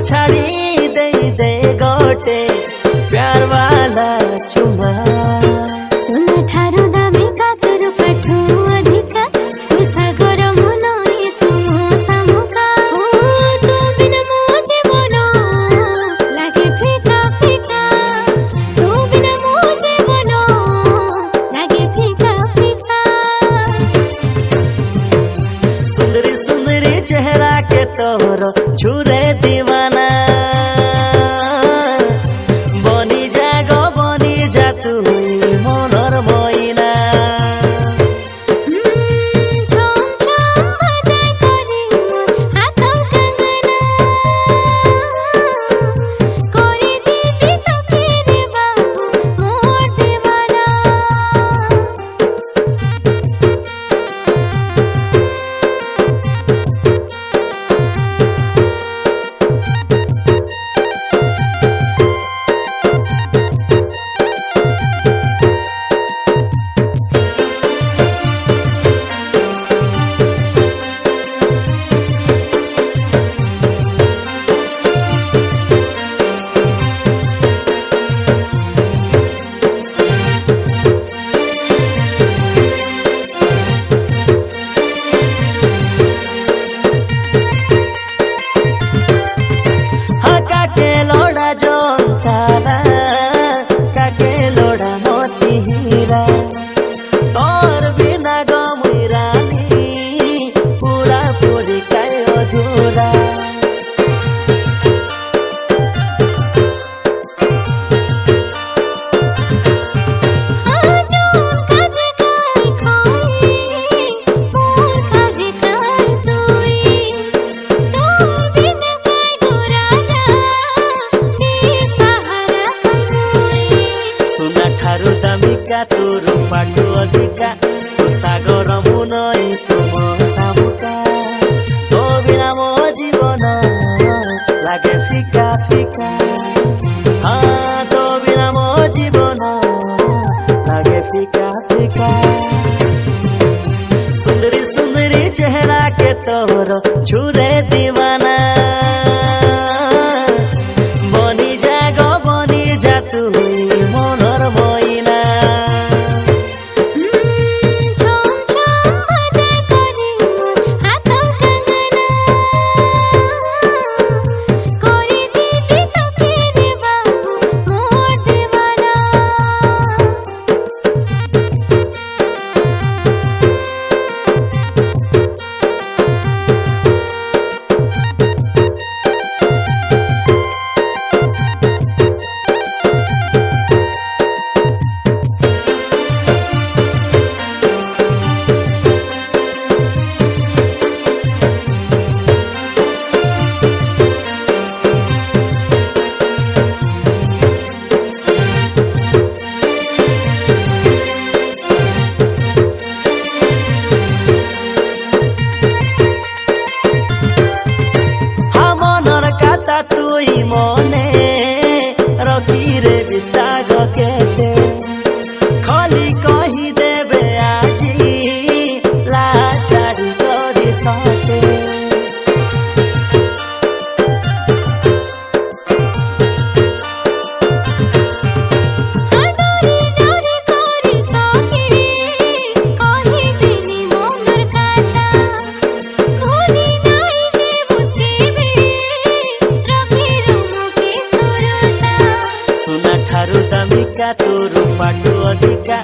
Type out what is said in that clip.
छाड़ी दे दे गोटे प्यार वाला चुमा सुना ठारू दामी कातर पठू अधिका तू सागर मनई तुम सामुका तू बिना मो जीवन लागे फीका फीका तू बिना मो जीवन लागे फीका फीका सुंदरी सुंदरी चेहरा के तोर छुरे दीवाना बनी जा तू मनर मईना छम छम बजाय करी हाथ कंगना करी दीदी तो फिर बाबू मोर दीवाना तोर बिना गमुई रानी पूरा पूरी काय अधूरा सुना ठारू दामिका तोर पाटू अधिका तू सागर मुनई तुम सामुका तो बिना मो जीवन लागे फीका फीका हाँ तो बिना मो जीवन लागे फीका फीका सुंदरी सुंदरी चेहरा के तोर छुरे दीवाना बनी जा तू मनर मईना छम छम बजाय करी हाथ कंगना करी दीदी तो फिर बाबू मोर दीवाना तुई मने रखी रे विस्ताग केते खाली कही देबे आजी लाचारी करी सते ठारू दामिका तोर पाटू अधिका